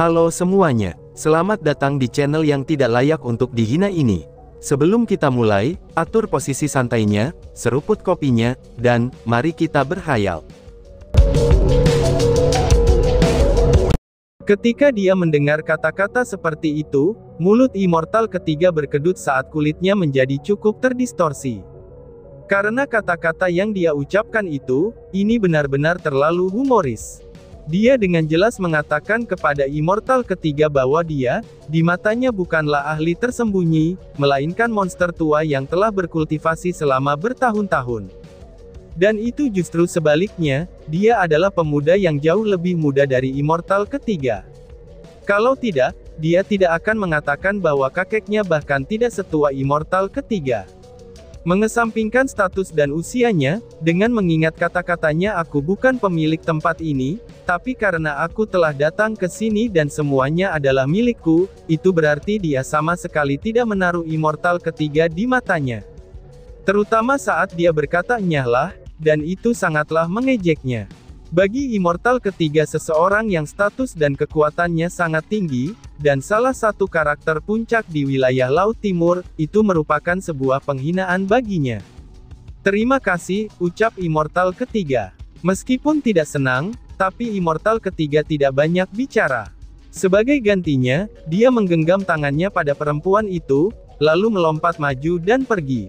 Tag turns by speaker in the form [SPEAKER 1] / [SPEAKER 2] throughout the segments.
[SPEAKER 1] Halo semuanya, selamat datang di channel yang tidak layak untuk dihina ini. Sebelum kita mulai, atur posisi santainya, seruput kopinya, dan mari kita berkhayal. Ketika dia mendengar kata-kata seperti itu, mulut immortal ketiga berkedut saat kulitnya menjadi cukup terdistorsi. Karena kata-kata yang dia ucapkan itu, ini benar-benar terlalu humoris. Dia dengan jelas mengatakan kepada immortal ketiga bahwa dia, di matanya bukanlah ahli tersembunyi, melainkan monster tua yang telah berkultivasi selama bertahun-tahun. Dan itu justru sebaliknya, dia adalah pemuda yang jauh lebih muda dari immortal ketiga. Kalau tidak, dia tidak akan mengatakan bahwa kakeknya bahkan tidak setua immortal ketiga. Mengesampingkan status dan usianya, dengan mengingat kata-katanya aku bukan pemilik tempat ini, tapi karena aku telah datang ke sini dan semuanya adalah milikku, itu berarti dia sama sekali tidak menaruh immortal ketiga di matanya. Terutama saat dia berkata nyahlah, dan itu sangatlah mengejeknya. Bagi immortal ketiga seseorang yang status dan kekuatannya sangat tinggi, dan salah satu karakter puncak di wilayah Laut Timur, itu merupakan sebuah penghinaan baginya. Terima kasih, ucap immortal ketiga. Meskipun tidak senang, tapi immortal ketiga tidak banyak bicara. Sebagai gantinya, dia menggenggam tangannya pada perempuan itu, lalu melompat maju dan pergi.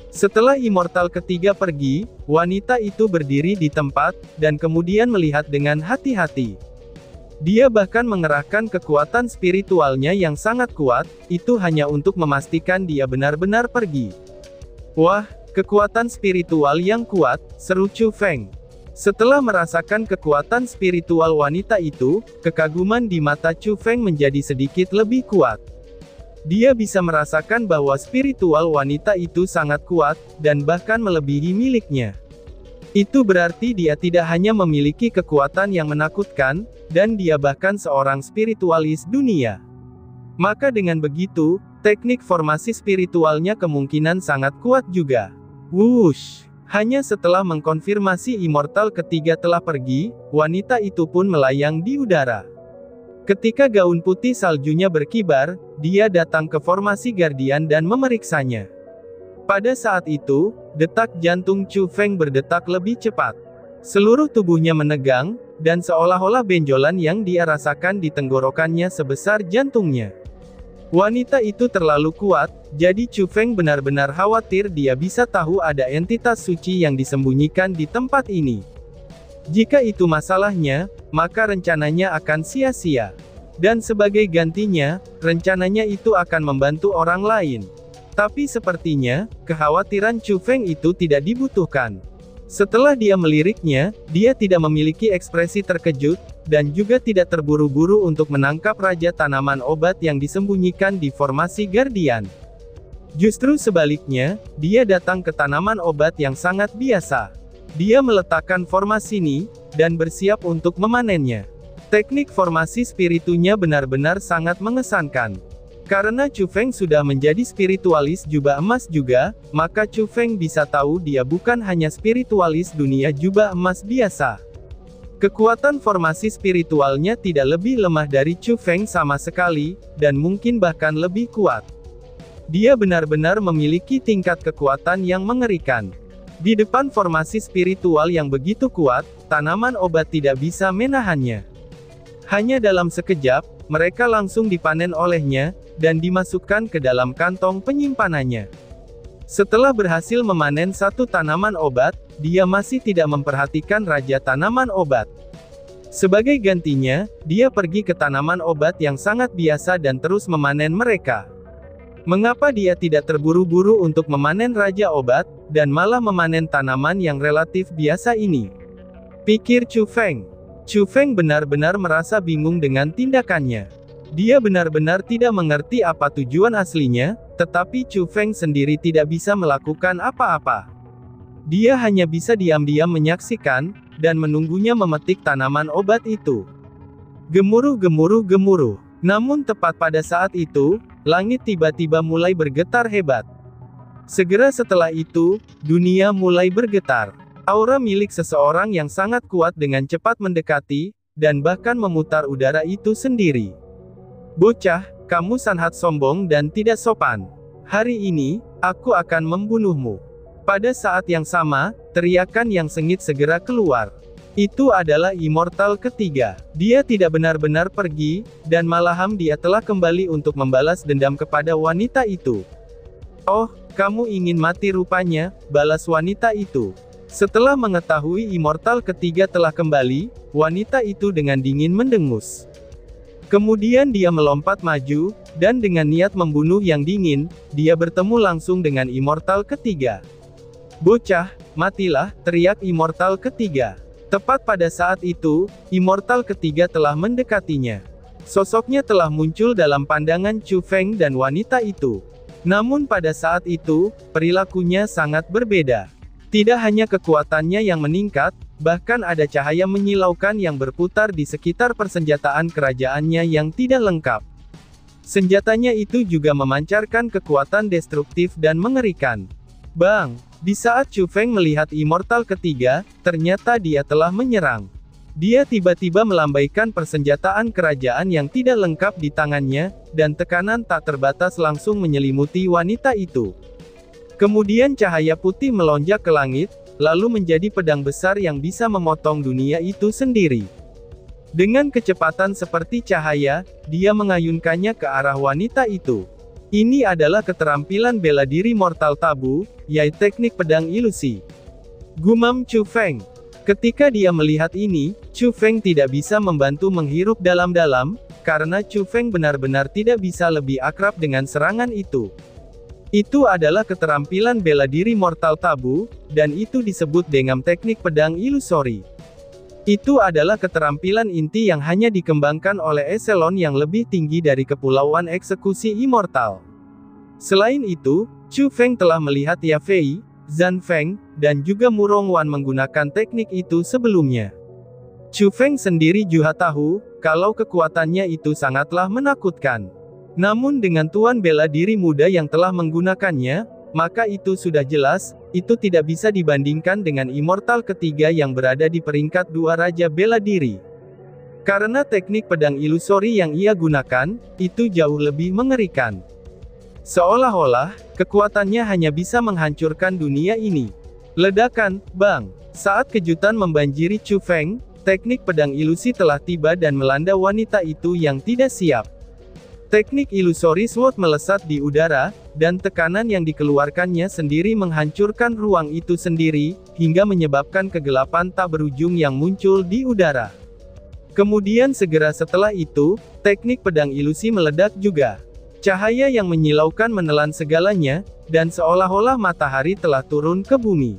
[SPEAKER 1] Setelah immortal ketiga pergi, wanita itu berdiri di tempat, dan kemudian melihat dengan hati-hati. Dia bahkan mengerahkan kekuatan spiritualnya yang sangat kuat, itu hanya untuk memastikan dia benar-benar pergi. Wah, kekuatan spiritual yang kuat, seru Chu Feng. Setelah merasakan kekuatan spiritual wanita itu, kekaguman di mata Chu Feng menjadi sedikit lebih kuat. Dia bisa merasakan bahwa spiritual wanita itu sangat kuat, dan bahkan melebihi miliknya. Itu berarti dia tidak hanya memiliki kekuatan yang menakutkan, dan dia bahkan seorang spiritualis dunia. Maka dengan begitu, teknik formasi spiritualnya kemungkinan sangat kuat juga. Wush! Hanya setelah mengkonfirmasi immortal ketiga telah pergi, wanita itu pun melayang di udara. Ketika gaun putih saljunya berkibar, dia datang ke formasi Guardian dan memeriksanya. Pada saat itu, detak jantung Chu Feng berdetak lebih cepat. Seluruh tubuhnya menegang, dan seolah-olah benjolan yang dia rasakan di tenggorokannya sebesar jantungnya. Wanita itu terlalu kuat, jadi Chu Feng benar-benar khawatir dia bisa tahu ada entitas suci yang disembunyikan di tempat ini. Jika itu masalahnya, maka rencananya akan sia-sia. Dan sebagai gantinya, rencananya itu akan membantu orang lain. Tapi sepertinya, kekhawatiran Chu Feng itu tidak dibutuhkan. Setelah dia meliriknya, dia tidak memiliki ekspresi terkejut, dan juga tidak terburu-buru untuk menangkap Raja Tanaman Obat yang disembunyikan di formasi Guardian. Justru sebaliknya, dia datang ke tanaman obat yang sangat biasa. Dia meletakkan formasi ini, dan bersiap untuk memanennya. Teknik formasi spiritunya benar-benar sangat mengesankan. Karena Chu Feng sudah menjadi spiritualis jubah emas juga, maka Chu Feng bisa tahu dia bukan hanya spiritualis dunia jubah emas biasa. Kekuatan formasi spiritualnya tidak lebih lemah dari Chu Feng sama sekali, dan mungkin bahkan lebih kuat. Dia benar-benar memiliki tingkat kekuatan yang mengerikan. Di depan formasi spiritual yang begitu kuat, tanaman obat tidak bisa menahannya. Hanya dalam sekejap, mereka langsung dipanen olehnya, dan dimasukkan ke dalam kantong penyimpanannya. Setelah berhasil memanen satu tanaman obat, dia masih tidak memperhatikan Raja Tanaman Obat. Sebagai gantinya, dia pergi ke tanaman obat yang sangat biasa dan terus memanen mereka. Mengapa dia tidak terburu-buru untuk memanen Raja Obat, dan malah memanen tanaman yang relatif biasa ini? Pikir Chu Feng. Chu Feng benar-benar merasa bingung dengan tindakannya. Dia benar-benar tidak mengerti apa tujuan aslinya, tetapi Chu Feng sendiri tidak bisa melakukan apa-apa. Dia hanya bisa diam-diam menyaksikan, dan menunggunya memetik tanaman obat itu. Gemuruh, gemuruh, gemuruh. Namun tepat pada saat itu, langit tiba-tiba mulai bergetar hebat. Segera setelah itu, dunia mulai bergetar. Aura milik seseorang yang sangat kuat dengan cepat mendekati, dan bahkan memutar udara itu sendiri. Bocah, kamu sangat sombong dan tidak sopan. Hari ini, aku akan membunuhmu. Pada saat yang sama, teriakan yang sengit segera keluar. Itu adalah immortal ketiga. Dia tidak benar-benar pergi, dan malahan dia telah kembali untuk membalas dendam kepada wanita itu. Oh, kamu ingin mati rupanya, balas wanita itu. Setelah mengetahui immortal ketiga telah kembali, wanita itu dengan dingin mendengus. Kemudian dia melompat maju, dan dengan niat membunuh yang dingin, dia bertemu langsung dengan immortal ketiga. Bocah, matilah, teriak immortal ketiga. Tepat pada saat itu, immortal ketiga telah mendekatinya. Sosoknya telah muncul dalam pandangan Chu Feng dan wanita itu. Namun pada saat itu, perilakunya sangat berbeda. Tidak hanya kekuatannya yang meningkat, bahkan ada cahaya menyilaukan yang berputar di sekitar persenjataan kerajaannya yang tidak lengkap. Senjatanya itu juga memancarkan kekuatan destruktif dan mengerikan. Bang! Di saat Chu Feng melihat immortal ketiga, ternyata dia telah menyerang. Dia tiba-tiba melambaikan persenjataan kerajaan yang tidak lengkap di tangannya, dan tekanan tak terbatas langsung menyelimuti wanita itu. Kemudian cahaya putih melonjak ke langit, lalu menjadi pedang besar yang bisa memotong dunia itu sendiri. Dengan kecepatan seperti cahaya, dia mengayunkannya ke arah wanita itu. Ini adalah keterampilan bela diri mortal tabu, yaitu teknik pedang ilusi. Gumam Chu Feng. Ketika dia melihat ini, Chu Feng tidak bisa membantu menghirup dalam-dalam, karena Chu Feng benar-benar tidak bisa lebih akrab dengan serangan itu. Itu adalah keterampilan bela diri mortal tabu, dan itu disebut dengan teknik pedang ilusori. Itu adalah keterampilan inti yang hanya dikembangkan oleh eselon yang lebih tinggi dari Kepulauan Eksekusi Immortal. Selain itu, Chu Feng telah melihat Ya Fei, Zhan Feng, dan juga Murong Wan menggunakan teknik itu sebelumnya. Chu Feng sendiri juga tahu, kalau kekuatannya itu sangatlah menakutkan. Namun dengan tuan bela diri muda yang telah menggunakannya, maka itu sudah jelas, itu tidak bisa dibandingkan dengan immortal ketiga yang berada di peringkat 2 raja bela diri. Karena teknik pedang ilusori yang ia gunakan, itu jauh lebih mengerikan. Seolah-olah, kekuatannya hanya bisa menghancurkan dunia ini. Ledakan, bang! Saat kejutan membanjiri Chu Feng, teknik pedang ilusi telah tiba dan melanda wanita itu yang tidak siap. Teknik ilusori sword melesat di udara, dan tekanan yang dikeluarkannya sendiri menghancurkan ruang itu sendiri, hingga menyebabkan kegelapan tak berujung yang muncul di udara. Kemudian segera setelah itu, teknik pedang ilusi meledak juga. Cahaya yang menyilaukan menelan segalanya, dan seolah-olah matahari telah turun ke bumi.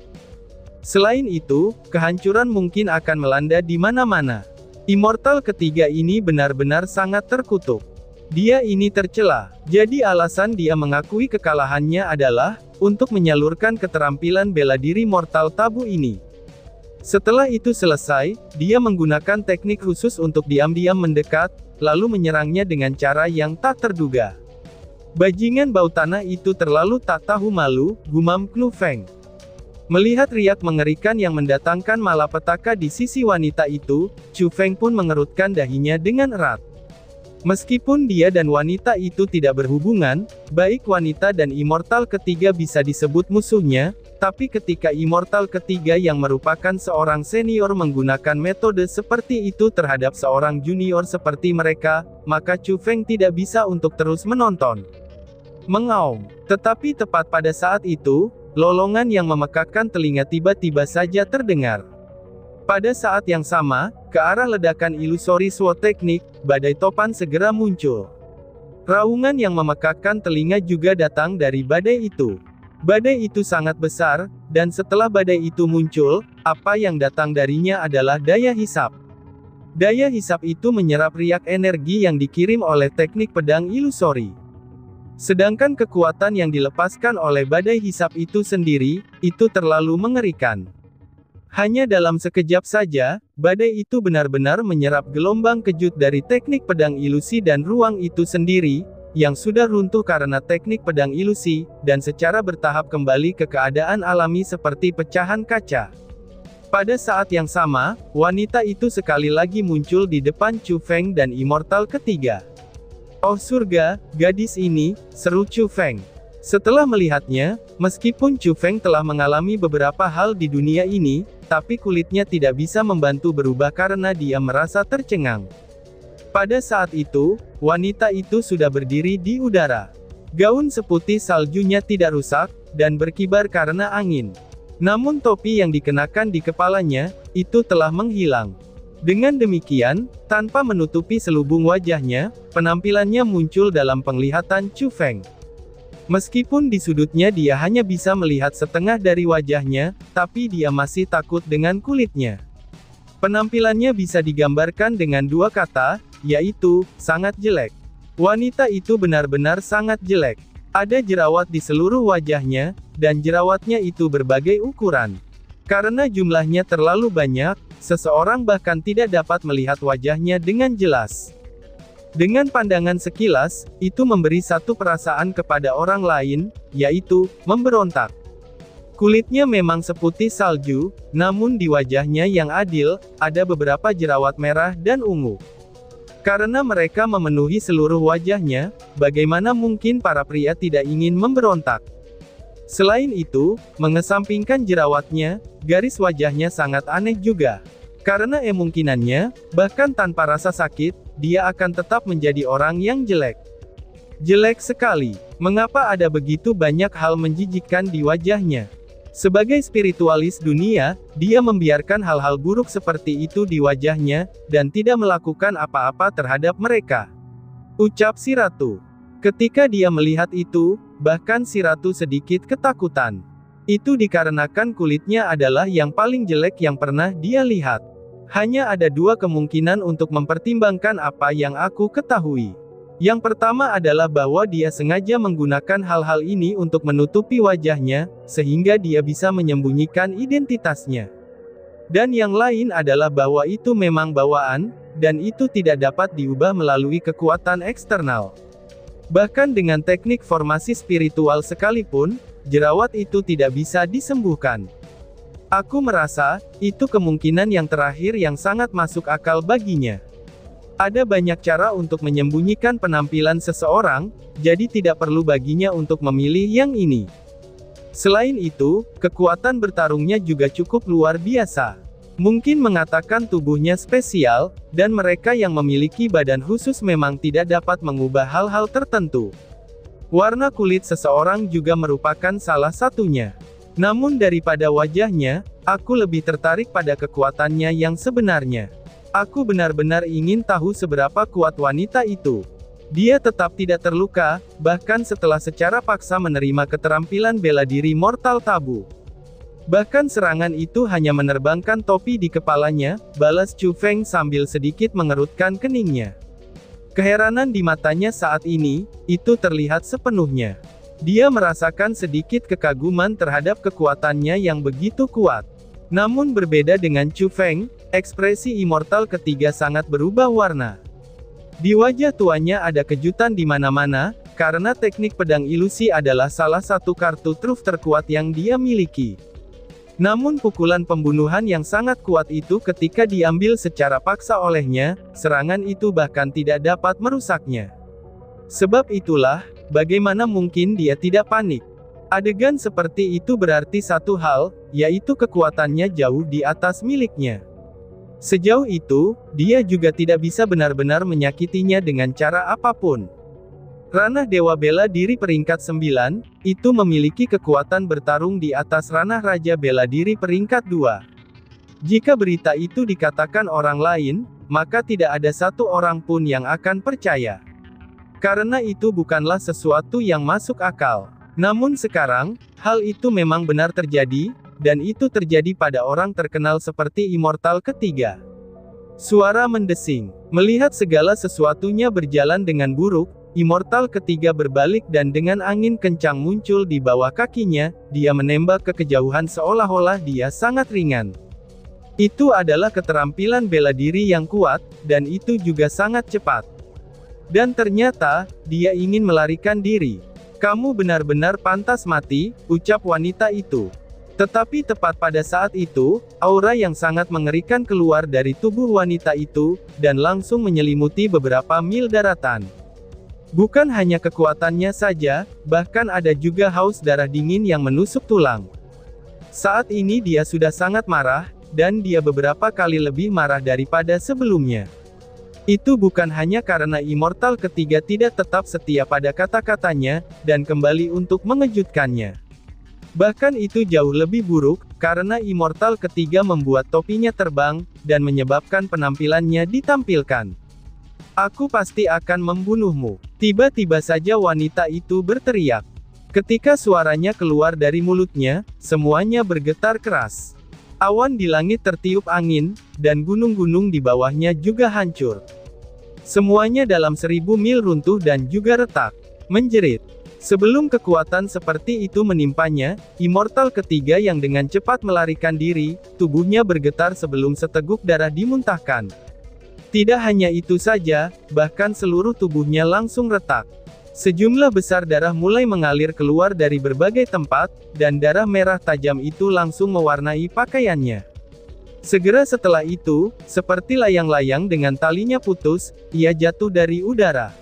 [SPEAKER 1] Selain itu, kehancuran mungkin akan melanda di mana-mana. Immortal ketiga ini benar-benar sangat terkutuk. Dia ini tercela, jadi alasan dia mengakui kekalahannya adalah, untuk menyalurkan keterampilan bela diri mortal tabu ini. Setelah itu selesai, dia menggunakan teknik khusus untuk diam-diam mendekat, lalu menyerangnya dengan cara yang tak terduga. Bajingan bau tanah itu terlalu tak tahu malu, gumam Chu Feng. Melihat riak mengerikan yang mendatangkan malapetaka di sisi wanita itu, Chu Feng pun mengerutkan dahinya dengan erat. Meskipun dia dan wanita itu tidak berhubungan, baik wanita dan immortal ketiga bisa disebut musuhnya, tapi ketika immortal ketiga yang merupakan seorang senior menggunakan metode seperti itu terhadap seorang junior seperti mereka, maka Chu Feng tidak bisa untuk terus menonton. Mengaum. Tetapi tepat pada saat itu, lolongan yang memekakkan telinga tiba-tiba saja terdengar. Pada saat yang sama, ke arah ledakan ilusori sword teknik, badai topan segera muncul. Raungan yang memekakkan telinga juga datang dari badai itu. Badai itu sangat besar, dan setelah badai itu muncul, apa yang datang darinya adalah daya hisap. Daya hisap itu menyerap riak energi yang dikirim oleh teknik pedang ilusori. Sedangkan kekuatan yang dilepaskan oleh badai hisap itu sendiri, itu terlalu mengerikan. Hanya dalam sekejap saja, badai itu benar-benar menyerap gelombang kejut dari teknik pedang ilusi dan ruang itu sendiri, yang sudah runtuh karena teknik pedang ilusi, dan secara bertahap kembali ke keadaan alami seperti pecahan kaca. Pada saat yang sama, wanita itu sekali lagi muncul di depan Chu Feng dan immortal ketiga. "Oh surga, gadis ini," seru Chu Feng. Setelah melihatnya, meskipun Chu Feng telah mengalami beberapa hal di dunia ini, tapi kulitnya tidak bisa membantu berubah karena dia merasa tercengang. Pada saat itu, wanita itu sudah berdiri di udara. Gaun seputih saljunya tidak rusak, dan berkibar karena angin. Namun topi yang dikenakan di kepalanya, itu telah menghilang. Dengan demikian, tanpa menutupi selubung wajahnya, penampilannya muncul dalam penglihatan Chu Feng. Meskipun di sudutnya dia hanya bisa melihat setengah dari wajahnya, tapi dia masih takut dengan kulitnya. Penampilannya bisa digambarkan dengan dua kata, yaitu, sangat jelek. Wanita itu benar-benar sangat jelek. Ada jerawat di seluruh wajahnya, dan jerawatnya itu berbagai ukuran. Karena jumlahnya terlalu banyak, seseorang bahkan tidak dapat melihat wajahnya dengan jelas. Dengan pandangan sekilas, itu memberi satu perasaan kepada orang lain, yaitu, memberontak. Kulitnya memang seputih salju, namun di wajahnya yang adil, ada beberapa jerawat merah dan ungu. Karena mereka memenuhi seluruh wajahnya, bagaimana mungkin para pria tidak ingin memberontak? Selain itu, mengesampingkan jerawatnya, garis wajahnya sangat aneh juga. Karena kemungkinannya, bahkan tanpa rasa sakit, dia akan tetap menjadi orang yang jelek. Jelek sekali. Mengapa ada begitu banyak hal menjijikkan di wajahnya? Sebagai spiritualis dunia, dia membiarkan hal-hal buruk seperti itu di wajahnya, dan tidak melakukan apa-apa terhadap mereka. Ucap si ratu. Ketika dia melihat itu, bahkan si ratu sedikit ketakutan. Itu dikarenakan kulitnya adalah yang paling jelek yang pernah dia lihat. Hanya ada dua kemungkinan untuk mempertimbangkan apa yang aku ketahui. Yang pertama adalah bahwa dia sengaja menggunakan hal-hal ini untuk menutupi wajahnya, sehingga dia bisa menyembunyikan identitasnya. Dan yang lain adalah bahwa itu memang bawaan, dan itu tidak dapat diubah melalui kekuatan eksternal. Bahkan dengan teknik formasi spiritual sekalipun, jerawat itu tidak bisa disembuhkan. Aku merasa, itu kemungkinan yang terakhir yang sangat masuk akal baginya. Ada banyak cara untuk menyembunyikan penampilan seseorang, jadi tidak perlu baginya untuk memilih yang ini. Selain itu, kekuatan bertarungnya juga cukup luar biasa. Mungkin mengatakan tubuhnya spesial, dan mereka yang memiliki badan khusus memang tidak dapat mengubah hal-hal tertentu. Warna kulit seseorang juga merupakan salah satunya. Namun daripada wajahnya, aku lebih tertarik pada kekuatannya yang sebenarnya. Aku benar-benar ingin tahu seberapa kuat wanita itu. Dia tetap tidak terluka, bahkan setelah secara paksa menerima keterampilan bela diri Mortal Tabu. Bahkan serangan itu hanya menerbangkan topi di kepalanya, balas Chu Feng sambil sedikit mengerutkan keningnya. Keheranan di matanya saat ini, itu terlihat sepenuhnya. Dia merasakan sedikit kekaguman terhadap kekuatannya yang begitu kuat. Namun berbeda dengan Chu Feng, ekspresi immortal ketiga sangat berubah warna. Di wajah tuanya ada kejutan di mana-mana, karena teknik pedang ilusi adalah salah satu kartu truf terkuat yang dia miliki. Namun pukulan pembunuhan yang sangat kuat itu ketika diambil secara paksa olehnya, serangan itu bahkan tidak dapat merusaknya. Sebab itulah, bagaimana mungkin dia tidak panik? Adegan seperti itu berarti satu hal, yaitu kekuatannya jauh di atas miliknya. Sejauh itu, dia juga tidak bisa benar-benar menyakitinya dengan cara apapun. Ranah Dewa Bela Diri peringkat 9, itu memiliki kekuatan bertarung di atas ranah Raja Bela Diri peringkat 2. Jika berita itu dikatakan orang lain, maka tidak ada satu orang pun yang akan percaya. Karena itu bukanlah sesuatu yang masuk akal. Namun sekarang, hal itu memang benar terjadi, dan itu terjadi pada orang terkenal seperti Immortal ketiga. Suara mendesing. Melihat segala sesuatunya berjalan dengan buruk, Immortal ketiga berbalik dan dengan angin kencang muncul di bawah kakinya, dia menembak ke kejauhan seolah-olah dia sangat ringan. Itu adalah keterampilan bela diri yang kuat, dan itu juga sangat cepat. Dan ternyata, dia ingin melarikan diri. Kamu benar-benar pantas mati, ucap wanita itu. Tetapi tepat pada saat itu, aura yang sangat mengerikan keluar dari tubuh wanita itu, dan langsung menyelimuti beberapa mil daratan. Bukan hanya kekuatannya saja, bahkan ada juga haus darah dingin yang menusuk tulang. Saat ini dia sudah sangat marah, dan dia beberapa kali lebih marah daripada sebelumnya. Itu bukan hanya karena Immortal ketiga tidak tetap setia pada kata-katanya, dan kembali untuk mengejutkannya. Bahkan itu jauh lebih buruk, karena Immortal ketiga membuat topinya terbang, dan menyebabkan penampilannya ditampilkan. Aku pasti akan membunuhmu. Tiba-tiba saja wanita itu berteriak. Ketika suaranya keluar dari mulutnya, semuanya bergetar keras. Awan di langit tertiup angin, dan gunung-gunung di bawahnya juga hancur. Semuanya dalam 1000 mil runtuh dan juga retak. Menjerit. Sebelum kekuatan seperti itu menimpanya, Immortal ketiga yang dengan cepat melarikan diri, tubuhnya bergetar sebelum seteguk darah dimuntahkan. Tidak hanya itu saja, bahkan seluruh tubuhnya langsung retak. Sejumlah besar darah mulai mengalir keluar dari berbagai tempat, dan darah merah tajam itu langsung mewarnai pakaiannya. Segera setelah itu, seperti layang-layang dengan talinya putus, ia jatuh dari udara.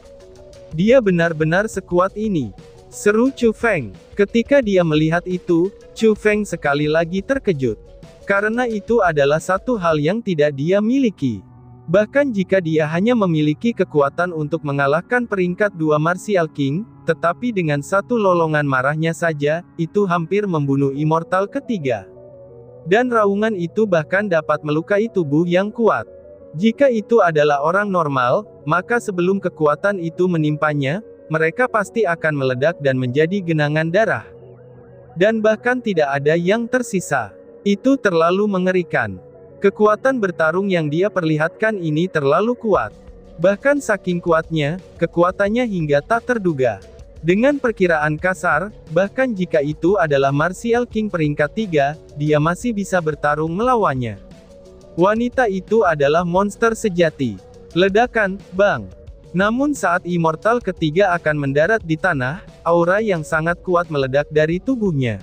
[SPEAKER 1] Dia benar-benar sekuat ini, seru Chu Feng. Ketika dia melihat itu, Chu Feng sekali lagi terkejut. Karena itu adalah satu hal yang tidak dia miliki. Bahkan jika dia hanya memiliki kekuatan untuk mengalahkan peringkat 2 Martial King, tetapi dengan satu lolongan marahnya saja, itu hampir membunuh Immortal ketiga. Dan raungan itu bahkan dapat melukai tubuh yang kuat. Jika itu adalah orang normal, maka sebelum kekuatan itu menimpanya, mereka pasti akan meledak dan menjadi genangan darah. Dan bahkan tidak ada yang tersisa. Itu terlalu mengerikan. Kekuatan bertarung yang dia perlihatkan ini terlalu kuat. Bahkan saking kuatnya, kekuatannya hingga tak terduga. Dengan perkiraan kasar, bahkan jika itu adalah Martial King peringkat 3, dia masih bisa bertarung melawannya. Wanita itu adalah monster sejati. Ledakan, bang. Namun saat Immortal ketiga akan mendarat di tanah, aura yang sangat kuat meledak dari tubuhnya.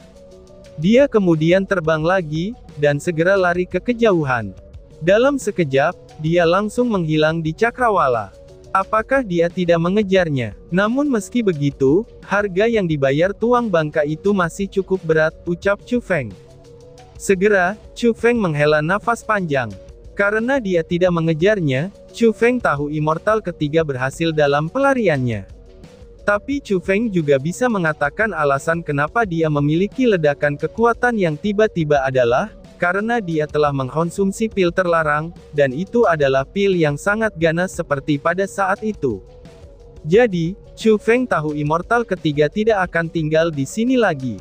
[SPEAKER 1] Dia kemudian terbang lagi, dan segera lari ke kejauhan. Dalam sekejap, dia langsung menghilang di cakrawala. Apakah dia tidak mengejarnya? Namun meski begitu, harga yang dibayar tuang bangka itu masih cukup berat, ucap Chu Feng. Segera, Chu Feng menghela nafas panjang. Karena dia tidak mengejarnya, Chu Feng tahu Immortal ketiga berhasil dalam pelariannya. Tapi Chu Feng juga bisa mengatakan alasan kenapa dia memiliki ledakan kekuatan yang tiba-tiba adalah, karena dia telah mengkonsumsi pil terlarang, dan itu adalah pil yang sangat ganas seperti pada saat itu. Jadi, Chu Feng tahu Immortal ketiga tidak akan tinggal di sini lagi.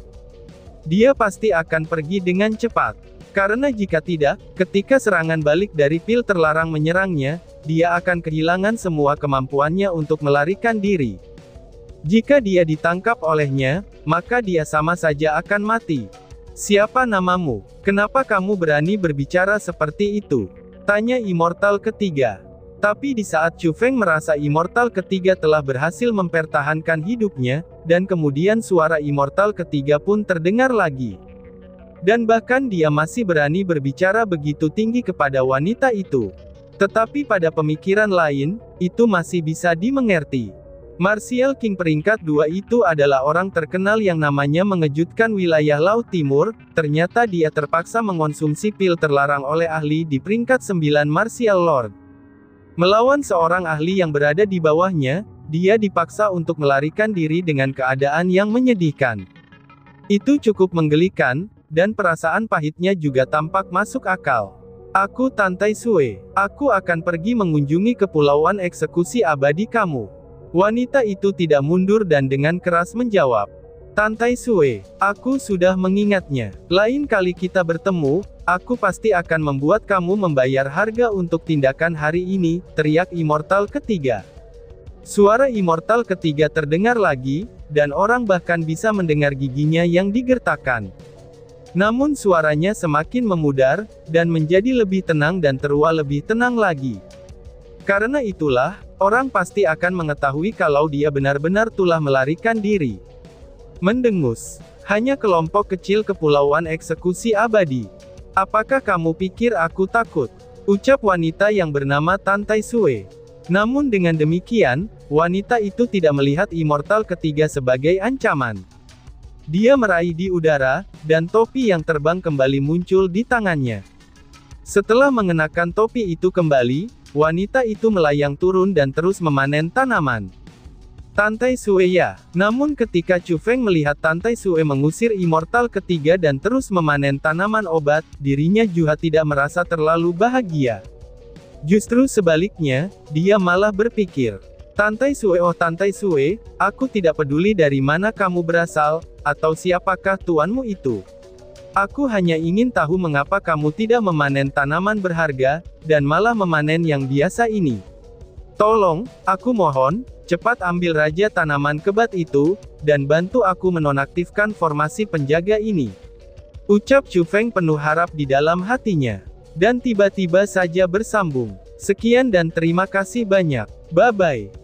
[SPEAKER 1] Dia pasti akan pergi dengan cepat. Karena jika tidak, ketika serangan balik dari pil terlarang menyerangnya, dia akan kehilangan semua kemampuannya untuk melarikan diri. Jika dia ditangkap olehnya, maka dia sama saja akan mati. Siapa namamu? Kenapa kamu berani berbicara seperti itu? Tanya Immortal ketiga. Tapi di saat Chu Feng merasa Immortal ketiga telah berhasil mempertahankan hidupnya, dan kemudian suara Immortal ketiga pun terdengar lagi. Dan bahkan dia masih berani berbicara begitu tinggi kepada wanita itu. Tetapi pada pemikiran lain, itu masih bisa dimengerti. Martial King peringkat 2 itu adalah orang terkenal yang namanya mengejutkan wilayah Laut Timur, ternyata dia terpaksa mengonsumsi pil terlarang oleh ahli di peringkat 9 Martial Lord. Melawan seorang ahli yang berada di bawahnya, dia dipaksa untuk melarikan diri dengan keadaan yang menyedihkan. Itu cukup menggelikan, dan perasaan pahitnya juga tampak masuk akal. Aku Tantai Sue. Aku akan pergi mengunjungi kepulauan eksekusi abadi kamu. Wanita itu tidak mundur dan dengan keras menjawab. Tantai Sue, aku sudah mengingatnya. Lain kali kita bertemu, aku pasti akan membuat kamu membayar harga untuk tindakan hari ini, teriak Immortal ketiga. Suara Immortal ketiga terdengar lagi, dan orang bahkan bisa mendengar giginya yang digertakkan. Namun suaranya semakin memudar, dan menjadi lebih tenang dan terua lebih tenang lagi. Karena itulah, orang pasti akan mengetahui kalau dia benar-benar telah melarikan diri. Mendengus. Hanya kelompok kecil kepulauan eksekusi abadi. Apakah kamu pikir aku takut? Ucap wanita yang bernama Tan Tai Sue. Namun dengan demikian, wanita itu tidak melihat immortal ketiga sebagai ancaman. Dia meraih di udara, dan topi yang terbang kembali muncul di tangannya. Setelah mengenakan topi itu kembali, wanita itu melayang turun dan terus memanen tanaman. Tan Tai Sue ya. Namun ketika Chu Feng melihat Tan Tai Sue mengusir immortal ketiga dan terus memanen tanaman obat, dirinya juga tidak merasa terlalu bahagia. Justru sebaliknya, dia malah berpikir, Tan Tai Sue, oh Tan Tai Sue, aku tidak peduli dari mana kamu berasal, atau siapakah tuanmu itu. Aku hanya ingin tahu mengapa kamu tidak memanen tanaman berharga, dan malah memanen yang biasa ini. Tolong, aku mohon, cepat ambil Raja Tanaman Kebat itu, dan bantu aku menonaktifkan formasi penjaga ini. Ucap Chu Feng penuh harap di dalam hatinya. Dan tiba-tiba saja bersambung. Sekian dan terima kasih banyak. Bye-bye.